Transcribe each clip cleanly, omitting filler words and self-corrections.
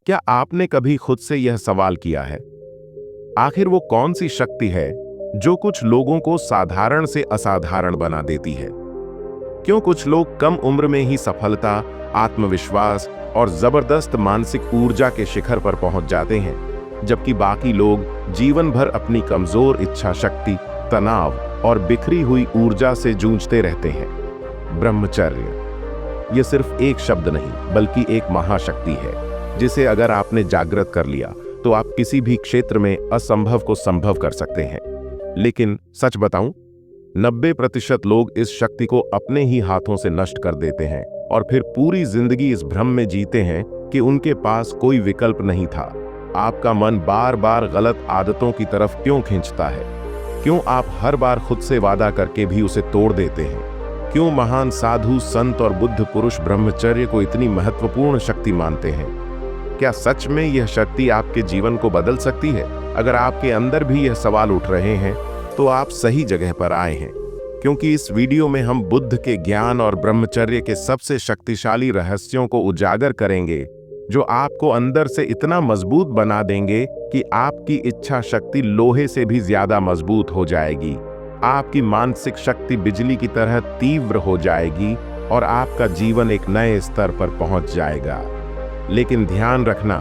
क्या आपने कभी खुद से यह सवाल किया है, आखिर वो कौन सी शक्ति है जो कुछ लोगों को साधारण से असाधारण बना देती है? क्यों कुछ लोग कम उम्र में ही सफलता, आत्मविश्वास और जबरदस्त मानसिक ऊर्जा के शिखर पर पहुंच जाते हैं, जबकि बाकी लोग जीवन भर अपनी कमजोर इच्छा शक्ति, तनाव और बिखरी हुई ऊर्जा से जूझते रहते हैं? ब्रह्मचर्य ये सिर्फ एक शब्द नहीं, बल्कि एक महाशक्ति है जिसे अगर आपने जागृत कर लिया तो आप किसी भी क्षेत्र में असंभव को संभव कर सकते हैं। लेकिन सच बताऊं, 90% लोग इस शक्ति को अपने ही हाथों से नष्ट कर देते हैं और फिर पूरी जिंदगी इस भ्रम में जीते हैं कि उनके पास कोई विकल्प नहीं था। आपका मन बार बार गलत आदतों की तरफ क्यों खींचता है? क्यों आप हर बार खुद से वादा करके भी उसे तोड़ देते हैं? क्यों महान साधु, संत और बुद्ध पुरुष ब्रह्मचर्य को इतनी महत्वपूर्ण शक्ति मानते हैं? क्या सच में यह शक्ति आपके जीवन को बदल सकती है? अगर आपके अंदर भी यह सवाल उठ रहे हैं तो आप सही जगह पर आए हैं, क्योंकि इस वीडियो में हम बुद्ध के ज्ञान और ब्रह्मचर्य के सबसे शक्तिशाली रहस्यों को उजागर करेंगे, जो आपको अंदर से इतना मजबूत बना देंगे कि आपकी इच्छा शक्ति लोहे से भी ज्यादा मजबूत हो जाएगी, आपकी मानसिक शक्ति बिजली की तरह तीव्र हो जाएगी और आपका जीवन एक नए स्तर पर पहुंच जाएगा। लेकिन ध्यान रखना,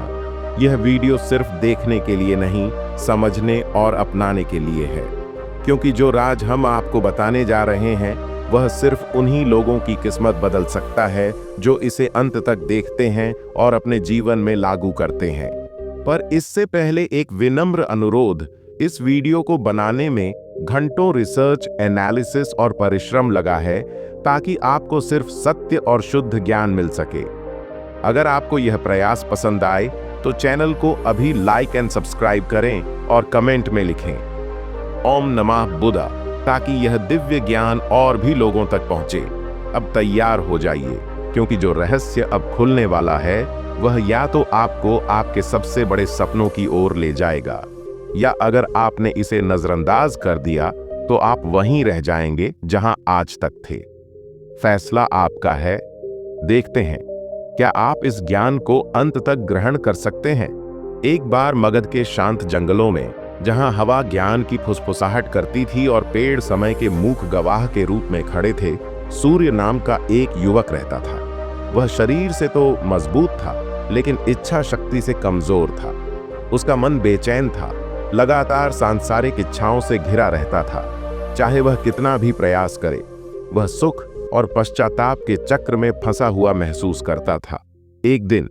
यह वीडियो सिर्फ देखने के लिए नहीं, समझने और अपनाने के लिए है, क्योंकि जो राज हम आपको बताने जा रहे हैं वह सिर्फ उन्हीं लोगों की किस्मत बदल सकता है जो इसे अंत तक देखते हैं और अपने जीवन में लागू करते हैं। पर इससे पहले एक विनम्र अनुरोध, इस वीडियो को बनाने में घंटों रिसर्च, एनालिसिस और परिश्रम लगा है ताकि आपको सिर्फ सत्य और शुद्ध ज्ञान मिल सके। अगर आपको यह प्रयास पसंद आए तो चैनल को अभी लाइक एंड सब्सक्राइब करें और कमेंट में लिखें ओम नमः बुद्धा, ताकि यह दिव्य ज्ञान और भी लोगों तक पहुंचे। अब तैयार हो जाइए, क्योंकि जो रहस्य अब खुलने वाला है वह या तो आपको आपके सबसे बड़े सपनों की ओर ले जाएगा, या अगर आपने इसे नजरअंदाज कर दिया तो आप वहीं रह जाएंगे जहां आज तक थे। फैसला आपका है। देखते हैं क्या आप इस ज्ञान को अंत तक ग्रहण कर सकते हैं। एक बार मगध के शांत जंगलों में, जहां हवा ज्ञान की फुसफुसाहट करती थी और पेड़ समय के मूक गवाह के रूप में खड़े थे, सूर्य नाम का एक युवक रहता था। वह शरीर से तो मजबूत था, लेकिन इच्छा शक्ति से कमजोर था। उसका मन बेचैन था, लगातार सांसारिक इच्छाओं से घिरा रहता था। चाहे वह कितना भी प्रयास करे, वह सुख और पश्चाताप के चक्र में फंसा हुआ महसूस करता था। एक दिन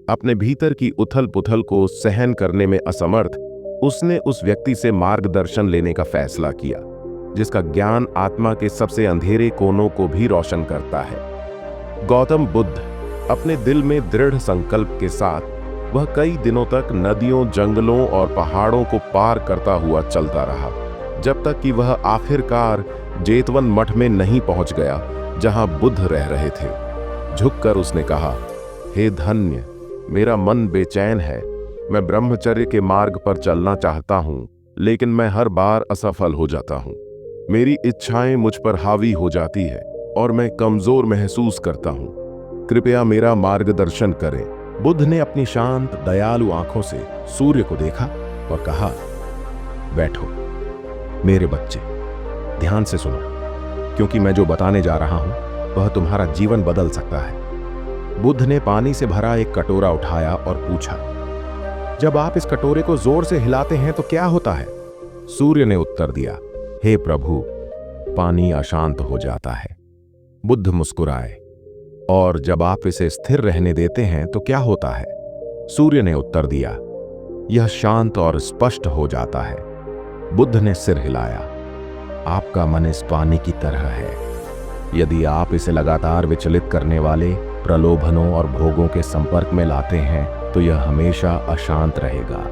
अपने भीतर की उथल पुथल को सहन करने में असमर्थ, उसने उस व्यक्ति से मार्गदर्शन लेने का फैसला किया जिसका ज्ञान आत्मा के सबसे अंधेरे कोनों को भी रोशन करता है। गौतम बुद्ध अपने दिल में दृढ़ संकल्प के साथ वह कई दिनों तक नदियों, जंगलों और पहाड़ों को पार करता हुआ चलता रहा, जब तक कि वह आखिरकार जेतवन मठ में नहीं पहुंच गया जहां बुद्ध रह रहे थे। झुककर उसने कहा, हे धन्य, मेरा मन बेचैन है। मैं ब्रह्मचर्य के मार्ग पर चलना चाहता हूं, लेकिन मैं हर बार असफल हो जाता हूं। मेरी इच्छाएं मुझ पर हावी हो जाती है और मैं कमजोर महसूस करता हूं। कृपया मेरा मार्गदर्शन करें। बुद्ध ने अपनी शांत, दयालु आंखों से सूर्य को देखा और कहा, बैठो मेरे बच्चे, ध्यान से सुनो, क्योंकि मैं जो बताने जा रहा हूं वह तुम्हारा जीवन बदल सकता है। बुद्ध ने पानी से भरा एक कटोरा उठाया और पूछा, जब आप इस कटोरे को जोर से हिलाते हैं तो क्या होता है? सूर्य ने उत्तर दिया, हे प्रभु, पानी अशांत हो जाता है। बुद्ध मुस्कुराए, और जब आप इसे स्थिर रहने देते हैं तो क्या होता है? सूर्य ने उत्तर दिया, यह शांत और स्पष्ट हो जाता है। बुद्ध ने सिर हिलाया, आपका मन इस पानी की तरह है। यदि आप इसे लगातार विचलित करने वाले प्रलोभनों और भोगों के संपर्क में लाते हैं तो यह हमेशा अशांत रहेगा,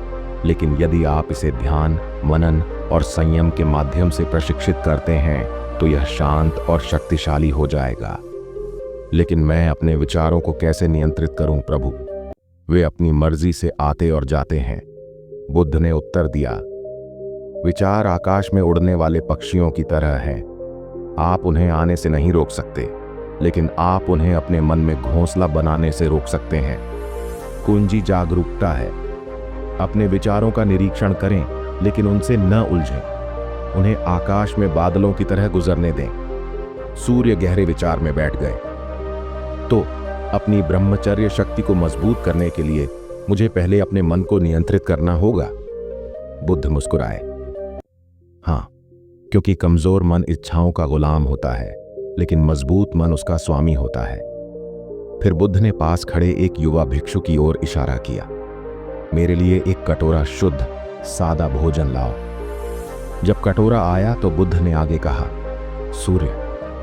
लेकिन यदि आप इसे ध्यान, मनन और संयम के माध्यम से प्रशिक्षित करते हैं तो यह शांत और शक्तिशाली हो जाएगा। लेकिन मैं अपने विचारों को कैसे नियंत्रित करूं प्रभु? वे अपनी मर्जी से आते और जाते हैं। बुद्ध ने उत्तर दिया, विचार आकाश में उड़ने वाले पक्षियों की तरह हैं। आप उन्हें आने से नहीं रोक सकते, लेकिन आप उन्हें अपने मन में घोंसला बनाने से रोक सकते हैं। कुंजी जागरूकता है। अपने विचारों का निरीक्षण करें, लेकिन उनसे न उलझें। उन्हें आकाश में बादलों की तरह गुजरने दें। सूर्य गहरे विचार में बैठ गए। तो अपनी ब्रह्मचर्य शक्ति को मजबूत करने के लिए मुझे पहले अपने मन को नियंत्रित करना होगा। बुद्ध मुस्कुराए। हाँ, क्योंकि कमजोर मन इच्छाओं का गुलाम होता है, लेकिन मजबूत मन उसका स्वामी होता है। फिर बुद्ध ने पास खड़े एक युवा भिक्षु की ओर इशारा किया। मेरे लिए एक कटोरा शुद्ध सादा भोजन लाओ। जब कटोरा आया तो बुद्ध ने आगे कहा, सूर्य,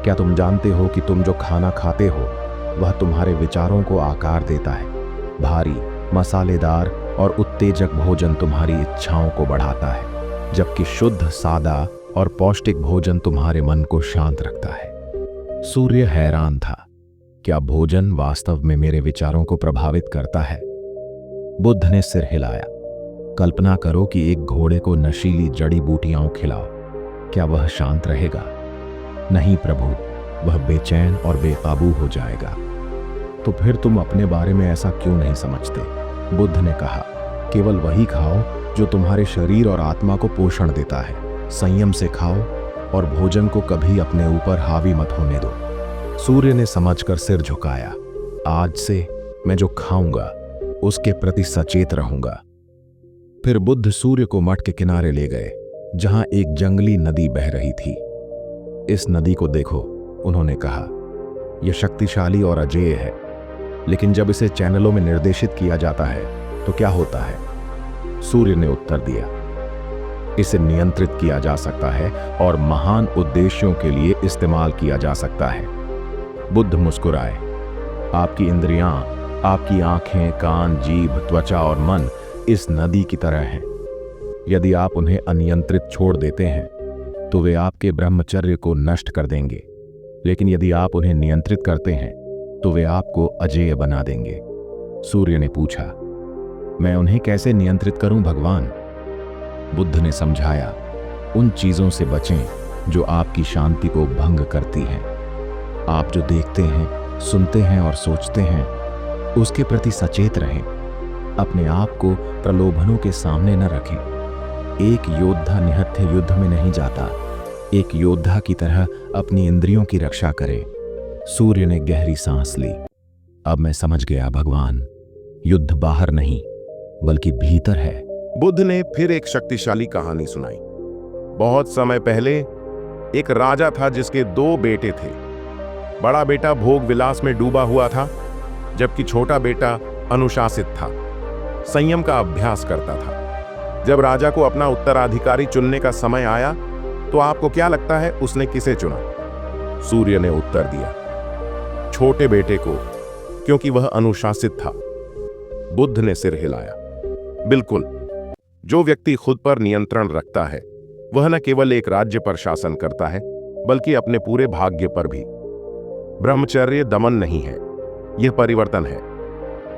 क्या तुम जानते हो कि तुम जो खाना खाते हो वह तुम्हारे विचारों को आकार देता है। भारी, मसालेदार और उत्तेजक भोजन तुम्हारी इच्छाओं को बढ़ाता है, जबकि शुद्ध, सादा और पौष्टिक भोजन तुम्हारे मन को शांत रखता है। सूर्य हैरान था, क्या भोजन वास्तव में मेरे विचारों को प्रभावित करता है? बुद्ध ने सिर हिलाया। कल्पना करो कि एक घोड़े को नशीली जड़ी बूटियां खिलाओ, क्या वह शांत रहेगा? नहीं प्रभु, वह बेचैन और बेकाबू हो जाएगा। तो फिर तुम अपने बारे में ऐसा क्यों नहीं समझते? बुद्ध ने कहा, केवल वही खाओ जो तुम्हारे शरीर और आत्मा को पोषण देता है। संयम से खाओ और भोजन को कभी अपने ऊपर हावी मत होने दो। सूर्य ने समझकर सिर झुकाया। आज से मैं जो खाऊंगा उसके प्रति सचेत रहूंगा। फिर बुद्ध सूर्य को मठ के किनारे ले गए, जहां एक जंगली नदी बह रही थी। इस नदी को देखो, उन्होंने कहा, यह शक्तिशाली और अजेय है, लेकिन जब इसे चैनलों में निर्देशित किया जाता है तो क्या होता है? सूर्य ने उत्तर दिया, इसे नियंत्रित किया जा सकता है और महान उद्देश्यों के लिए इस्तेमाल किया जा सकता है। बुद्ध मुस्कुराए। आपकी इंद्रियां, आपकी आंखें, कान, जीभ, त्वचा और मन इस नदी की तरह हैं। यदि आप उन्हें अनियंत्रित छोड़ देते हैं तो वे आपके ब्रह्मचर्य को नष्ट कर देंगे, लेकिन यदि आप उन्हें नियंत्रित करते हैं तो वे आपको अजेय बना देंगे। सूर्य ने पूछा, मैं उन्हें कैसे नियंत्रित करूं भगवान? बुद्ध ने समझाया, उन चीजों से बचें जो आपकी शांति को भंग करती हैं। आप जो देखते हैं, सुनते हैं और सोचते हैं, उसके प्रति सचेत रहें। अपने आप को प्रलोभनों के सामने न रखें। एक योद्धा निहत्थे युद्ध में नहीं जाता। एक योद्धा की तरह अपनी इंद्रियों की रक्षा करें। सूर्य ने गहरी सांस ली। अब मैं समझ गया भगवान, युद्ध बाहर नहीं बल्कि भीतर है। बुद्ध ने फिर एक शक्तिशाली कहानी सुनाई। बहुत समय पहले एक राजा था जिसके 2 बेटे थे। बड़ा बेटा भोग विलास में डूबा हुआ था, जबकि छोटा बेटा अनुशासित था, संयम का अभ्यास करता था। जब राजा को अपना उत्तराधिकारी चुनने का समय आया तो आपको क्या लगता है उसने किसे चुना? सूर्य ने उत्तर दिया, छोटे बेटे को, क्योंकि वह अनुशासित था। बुद्ध ने सिर हिलाया। बिल्कुल, जो व्यक्ति खुद पर नियंत्रण रखता है वह न केवल एक राज्य पर शासन करता है बल्कि अपने पूरे भाग्य पर भी। ब्रह्मचर्य दमन नहीं है, यह परिवर्तन है।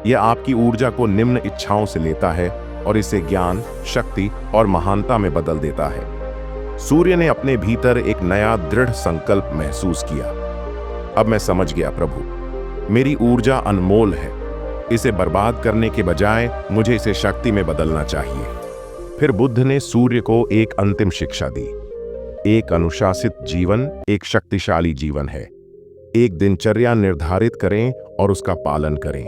यह आपकी ऊर्जा को निम्न इच्छाओं से लेता है और इसे ज्ञान, शक्ति और महानता में बदल देता है। सूर्य ने अपने भीतर एक नया दृढ़ संकल्प महसूस किया। अब मैं समझ गया प्रभु, मेरी ऊर्जा अनमोल है। इसे बर्बाद करने के बजाय मुझे इसे शक्ति में बदलना चाहिए। फिर बुद्ध ने सूर्य को एक अंतिम शिक्षा दी। एक अनुशासित जीवन एक शक्तिशाली जीवन है। एक दिनचर्या निर्धारित करें और उसका पालन करें।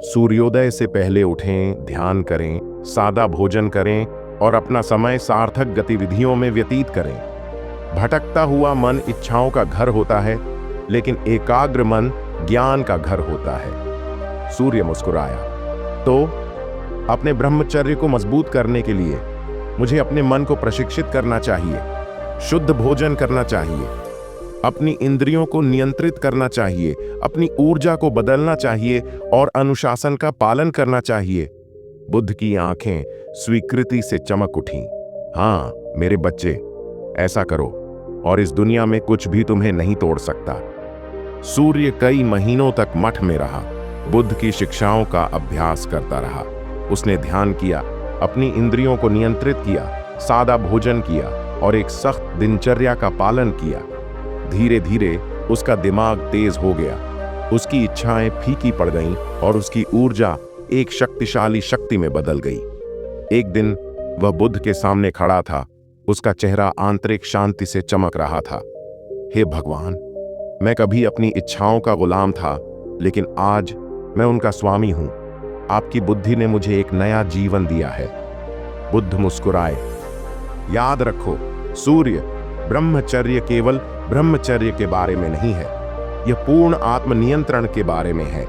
सूर्योदय से पहले उठें, ध्यान करें, सादा भोजन करें और अपना समय सार्थक गतिविधियों में व्यतीत करें। भटकता हुआ मन इच्छाओं का घर होता है, लेकिन एकाग्र मन ज्ञान का घर होता है। सूर्य मुस्कुराया। तो अपने ब्रह्मचर्य को मजबूत करने के लिए मुझे अपने मन को प्रशिक्षित करना चाहिए, शुद्ध भोजन करना चाहिए, अपनी इंद्रियों को नियंत्रित करना चाहिए, अपनी ऊर्जा को बदलना चाहिए और अनुशासन का पालन करना चाहिए। बुद्ध की आंखें स्वीकृति से चमक उठीं। हाँ मेरे बच्चे, ऐसा करो और इस दुनिया में कुछ भी तुम्हें नहीं तोड़ सकता। सूर्य कई महीनों तक मठ में रहा, बुद्ध की शिक्षाओं का अभ्यास करता रहा। उसने ध्यान किया, अपनी इंद्रियों को नियंत्रित किया, सादा भोजन किया और एक सख्त दिनचर्या का पालन किया। धीरे धीरे उसका दिमाग तेज हो गया, उसकी इच्छाएं फीकी पड़ गईं और उसकी ऊर्जा एक शक्तिशाली शक्ति में बदल गई। एक दिन वह बुद्ध के सामने खड़ा था। उसका चेहरा आंतरिक शांति से चमक रहा था। हे भगवान, मैं कभी अपनी इच्छाओं का गुलाम था, लेकिन आज मैं उनका स्वामी हूं। आपकी बुद्धि ने मुझे एक नया जीवन दिया है। बुद्ध मुस्कुराए। याद रखो, सूर्य, ब्रह्मचर्य केवल ब्रह्मचर्य के बारे में नहीं है, यह पूर्ण आत्मनियंत्रण के बारे में है।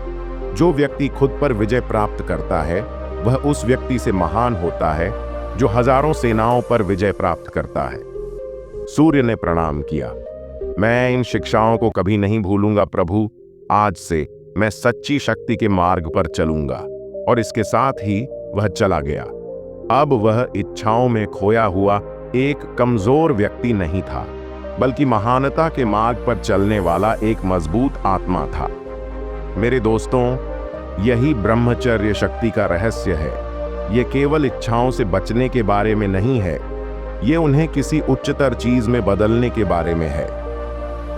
जो व्यक्ति खुद पर विजय प्राप्त करता है वह उस व्यक्ति से महान होता है जो हजारों सेनाओं पर विजय प्राप्त करता है। सूर्य ने प्रणाम किया। मैं इन शिक्षाओं को कभी नहीं भूलूंगा प्रभु। आज से मैं सच्ची शक्ति के मार्ग पर चलूंगा। और इसके साथ ही वह चला गया। अब वह इच्छाओं में खोया हुआ एक कमजोर व्यक्ति नहीं था, बल्कि महानता के मार्ग पर चलने वाला एक मजबूत आत्मा था। मेरे दोस्तों, यही ब्रह्मचर्य शक्ति का रहस्य है। यह केवल इच्छाओं से बचने के बारे में नहीं है, ये उन्हें किसी उच्चतर चीज में बदलने के बारे में है।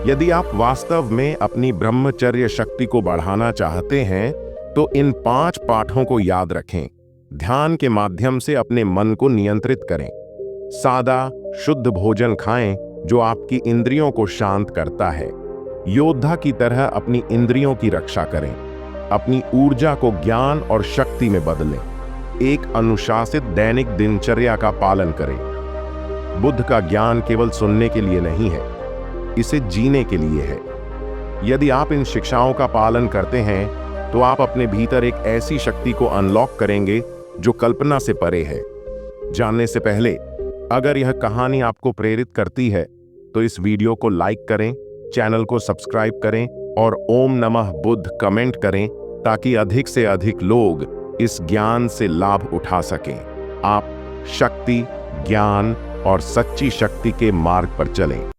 यदि आप वास्तव में अपनी ब्रह्मचर्य शक्ति को बढ़ाना चाहते हैं तो इन 5 पाठों को याद रखें। ध्यान के माध्यम से अपने मन को नियंत्रित करें। सादा शुद्ध भोजन खाएं जो आपकी इंद्रियों को शांत करता है। योद्धा की तरह अपनी इंद्रियों की रक्षा करें। अपनी ऊर्जा को ज्ञान और शक्ति में बदलें। एक अनुशासित दैनिक दिनचर्या का पालन करें। बुद्ध का ज्ञान केवल सुनने के लिए नहीं है, इसे जीने के लिए है। यदि आप इन शिक्षाओं का पालन करते हैं तो आप अपने भीतर एक ऐसी शक्ति को अनलॉक करेंगे जो कल्पना से परे है। जानने से पहले, अगर यह कहानी आपको प्रेरित करती है तो इस वीडियो को लाइक करें, चैनल को सब्सक्राइब करें और ओम नमः बुद्ध कमेंट करें ताकि अधिक से अधिक लोग इस ज्ञान से लाभ उठा सकें। आप शक्ति, ज्ञान और सच्ची शक्ति के मार्ग पर चलें।